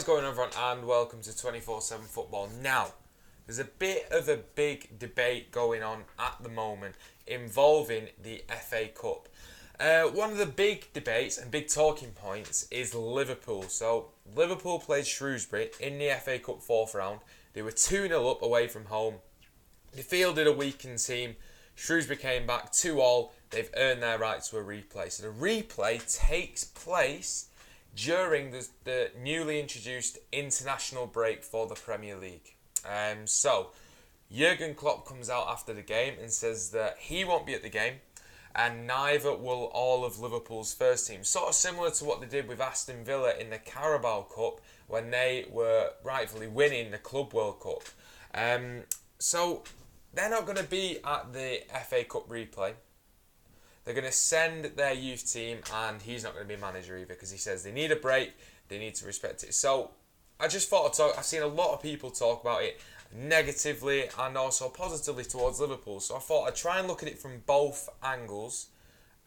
going on, everyone, and welcome to 24/7 Football. Now, there's a bit of a big debate going on at the moment involving the FA Cup. One of the big debates and big talking points is Liverpool. So, Liverpool played Shrewsbury in the FA Cup fourth round. They were 2-0 up away from home. They fielded a weakened team. Shrewsbury came back 2-2. They've earned their right to a replay. So, the replay takes place during the newly introduced international break for the Premier League. So, Jurgen Klopp comes out after the game and says that he won't be at the game, and neither will all of Liverpool's first team. Sort of similar to what they did with Aston Villa in the Carabao Cup when they were rightfully winning the Club World Cup. So, they're not going to be at the FA Cup replay. They're going to send their youth team, and he's not going to be manager either because he says they need a break, they need to respect it. So I just thought I've seen a lot of people talk about it negatively and also positively towards Liverpool. So I thought I'd try and look at it from both angles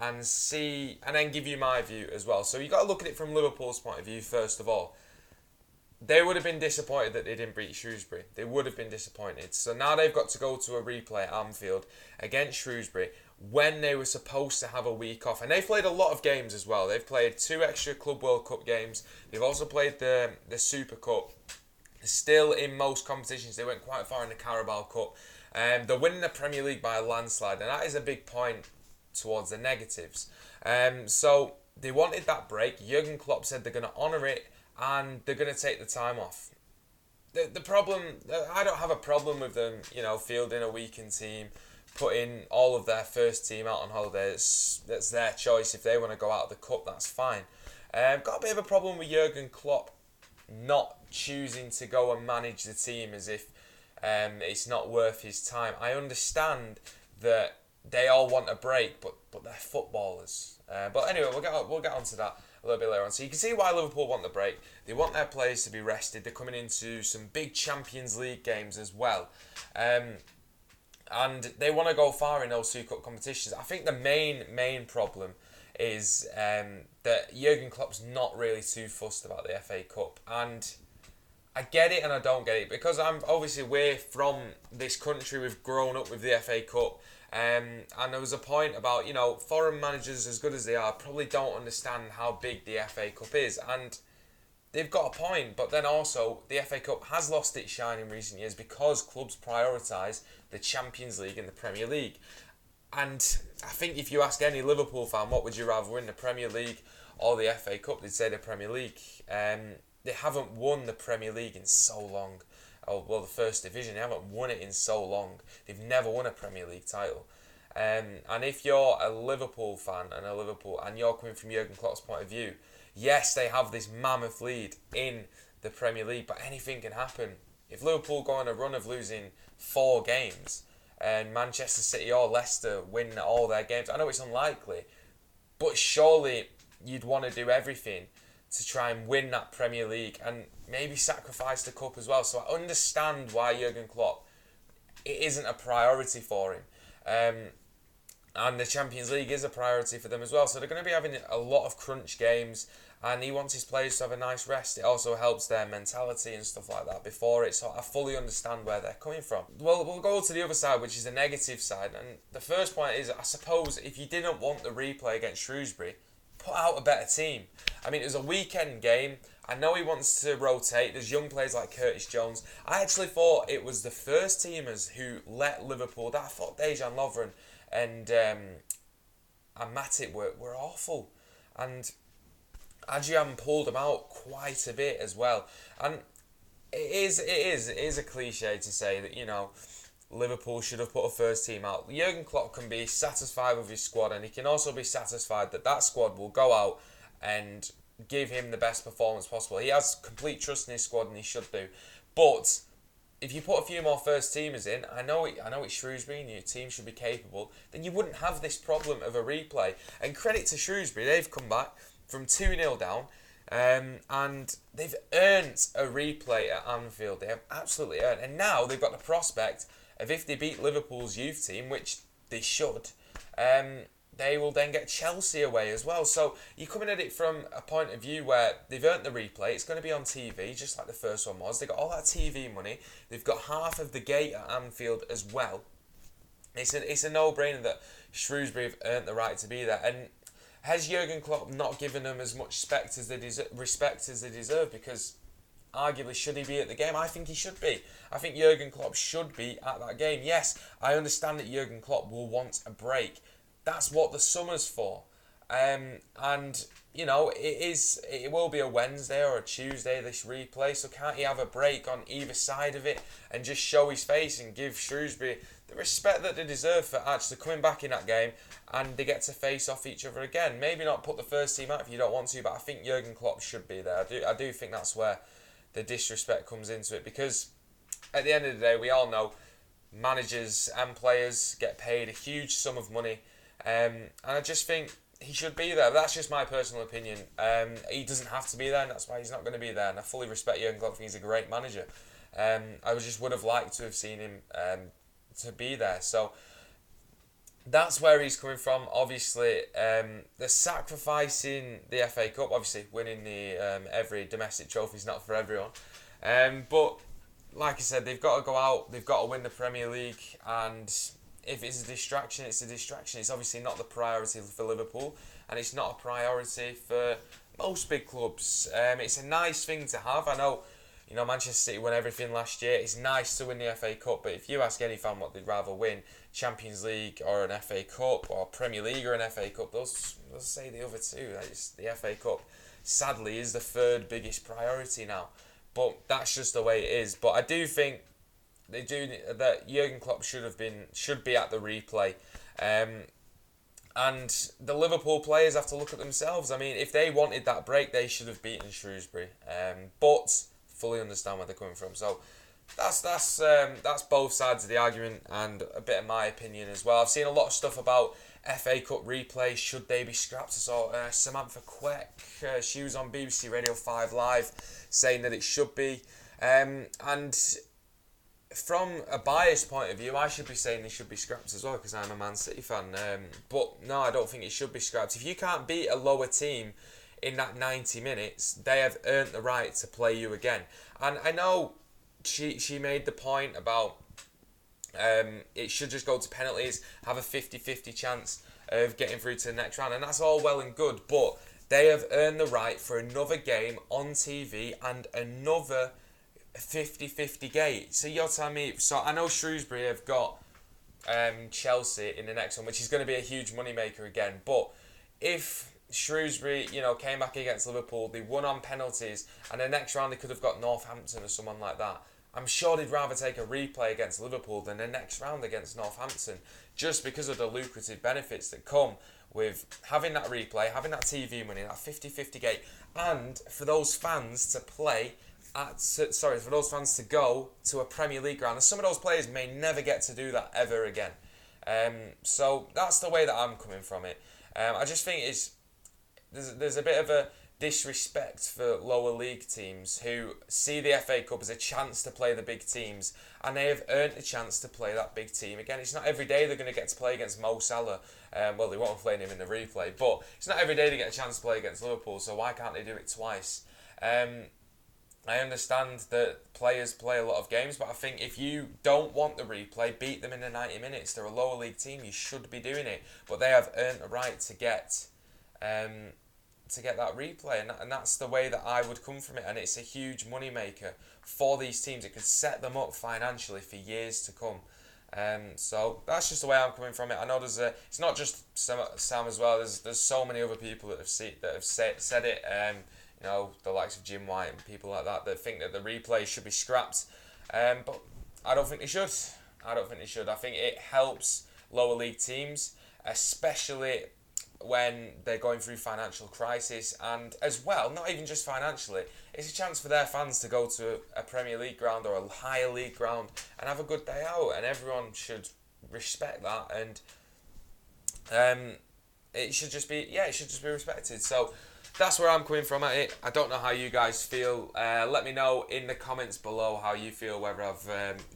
and see, and then give you my view as well. So you got to look at it from Liverpool's point of view first of all. They would have been disappointed that they didn't beat Shrewsbury. They would have been disappointed. So now they've got to go to a replay at Anfield against Shrewsbury when they were supposed to have a week off. And they've played a lot of games as well. They've played 2 extra Club World Cup games. They've also played the Super Cup. They're still in most competitions. They went quite far in the Carabao Cup. They're winning the Premier League by a landslide. And that is a big point towards the negatives. So they wanted that break. Jurgen Klopp said they're going to honour it and they're going to take the time off. The problem, I don't have a problem with them, fielding a weakened team, putting all of their first team out on holiday. That's their choice. If they want to go out of the cup, that's fine. Got a bit of a problem with Jurgen Klopp not choosing to go and manage the team as if it's not worth his time. I understand that they all want a break, but they're footballers. But anyway, we'll get on to that a little bit later on. So you can see why Liverpool want the break. They want their players to be rested. They're coming into some big Champions League games as well. And they want to go far in those 2 cup competitions. I think the main problem is that Jurgen Klopp's not really too fussed about the FA Cup. And I get it and I don't get it. Because we're from this country, we've grown up with the FA Cup. And there was a point about, foreign managers, as good as they are, probably don't understand how big the FA Cup is. And they've got a point, but then also the FA Cup has lost its shine in recent years because clubs prioritise the Champions League and the Premier League. And I think if you ask any Liverpool fan, what would you rather win, the Premier League or the FA Cup, they'd say the Premier League. They haven't won the Premier League in so long. Oh, well, the First Division, they haven't won it in so long. They've never won a Premier League title. And if you're a Liverpool fan and you're coming from Jurgen Klopp's point of view, yes, they have this mammoth lead in the Premier League, but anything can happen. If Liverpool go on a run of losing 4 games and Manchester City or Leicester win all their games, I know it's unlikely, but surely you'd want to do everything to try and win that Premier League and maybe sacrifice the cup as well. So I understand why Jurgen Klopp, it isn't a priority for him. And the Champions League is a priority for them as well. So they're going to be having a lot of crunch games and he wants his players to have a nice rest. It also helps their mentality and stuff like that before it. So I fully understand where they're coming from. Well, we'll go to the other side, which is the negative side. And the first point is, I suppose, if you didn't want the replay against Shrewsbury, put out a better team. I mean, it was a weekend game. I know he wants to rotate. There's young players like Curtis Jones. I actually thought it was the first teamers who let Liverpool down. I thought Dejan Lovren and Matip were awful. And Adrian pulled them out quite a bit as well. And it is a cliche to say that, Liverpool should have put a first team out. Jurgen Klopp can be satisfied with his squad, and he can also be satisfied that squad will go out and give him the best performance possible. He has complete trust in his squad, and he should do. But if you put a few more first teamers in, I know it's Shrewsbury and your team should be capable, then you wouldn't have this problem of a replay. And credit to Shrewsbury, they've come back from 2-0 down, and they've earned a replay at Anfield. They have absolutely earned, and now they've got the prospect of, if they beat Liverpool's youth team, which they should, they will then get Chelsea away as well. So you're coming at it from a point of view where they've earned the replay. It's going to be on TV, just like the first one was. They've got all that TV money. They've got half of the gate at Anfield as well. It's a no-brainer that Shrewsbury have earned the right to be there. And has Jurgen Klopp not given them as much respect as they deserve? Because arguably, should he be at the game? I think he should be. I think Jurgen Klopp should be at that game. Yes, I understand that Jurgen Klopp will want a break. That's what the summer's for. And, you know, it will be a Wednesday or a Tuesday, this replay, so can't he have a break on either side of it and just show his face and give Shrewsbury the respect that they deserve for actually coming back in that game, and they get to face off each other again? Maybe not put the first team out if you don't want to, but I think Jurgen Klopp should be there. I do think that's where the disrespect comes into it, because at the end of the day, we all know managers and players get paid a huge sum of money, and I just think he should be there. That's just my personal opinion. He doesn't have to be there, and that's why he's not going to be there, and I fully respect Jurgen Klopp. I think he's a great manager. I just would have liked to have seen him to be there. So that's where he's coming from. Obviously, the sacrificing the FA Cup, obviously winning the every domestic trophy is not for everyone. But like I said, they've got to go out, they've got to win the Premier League, and if it's a distraction, it's a distraction. It's obviously not the priority for Liverpool, and it's not a priority for most big clubs. It's a nice thing to have. I know, you know, Manchester City won everything last year. It's nice to win the FA Cup, but if you ask any fan what they'd rather win, Champions League or an FA Cup, or Premier League or an FA Cup, they'll say the other two. It's the FA Cup, sadly, is the third biggest priority now. But that's just the way it is. But I do think that Jurgen Klopp should be at the replay. And the Liverpool players have to look at themselves. I mean, if they wanted that break, they should have beaten Shrewsbury. But fully understand where they're coming from. So that's both sides of the argument, and a bit of my opinion as well. I've seen a lot of stuff about FA Cup replay. Should they be scrapped? I saw Samantha Queck, she was on BBC Radio 5 Live saying that it should be. And from a biased point of view, I should be saying they should be scrapped as well, because I'm a Man City fan. But no, I don't think it should be scrapped. If you can't beat a lower team in that 90 minutes, they have earned the right to play you again. And I know she made the point about it should just go to penalties, have a 50-50 chance of getting through to the next round, and that's all well and good, but they have earned the right for another game on TV and another 50-50 gate. So you're telling me, so I know Shrewsbury have got Chelsea in the next one, which is going to be a huge moneymaker again, but if Shrewsbury, you know, came back against Liverpool, they won on penalties, and the next round they could have got Northampton or someone like that, I'm sure they'd rather take a replay against Liverpool than the next round against Northampton, just because of the lucrative benefits that come with having that replay, having that TV money, that 50-50 gate, and for those fans to play for those fans to go to a Premier League ground. And some of those players may never get to do that ever again. So that's the way that I'm coming from it. I just think there's a bit of a disrespect for lower league teams who see the FA Cup as a chance to play the big teams, and they have earned a chance to play that big team again. It's not every day they're going to get to play against Mo Salah. Well, they won't play him in the replay, but it's not every day they get a chance to play against Liverpool, so why can't they do it twice? I understand that players play a lot of games, but I think if you don't want the replay, beat them in the 90 minutes. They're a lower league team, you should be doing it, but they have earned the right to get that replay, and that's the way that I would come from it, and it's a huge money maker for these teams. It could set them up financially for years to come. So that's just the way I'm coming from it. I know it's not just Sam as well. There's so many other people that have said it. You know, the likes of Jim White and people like that think that the replay should be scrapped. But I don't think they should. I think it helps lower league teams, especially when they're going through financial crisis, and as well, not even just financially, it's a chance for their fans to go to a Premier League ground or a higher league ground and have a good day out, and everyone should respect that, and it should just be respected. So that's where I'm coming from at it. I don't know how you guys feel. Let me know in the comments below how you feel, whether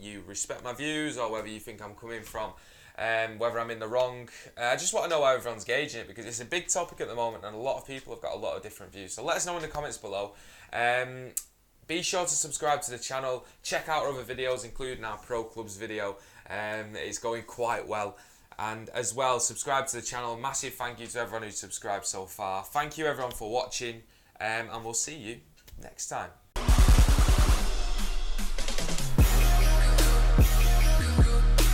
you respect my views or whether you think I'm coming from whether I'm in the wrong. I just want to know how everyone's gauging it, because it's a big topic at the moment and a lot of people have got a lot of different views. So let us know in the comments below. Be sure to subscribe to the channel. Check out our other videos, including our Pro Clubs video. It's going quite well. And as well, subscribe to the channel. Massive thank you to everyone who's subscribed so far. Thank you everyone for watching, and we'll see you next time.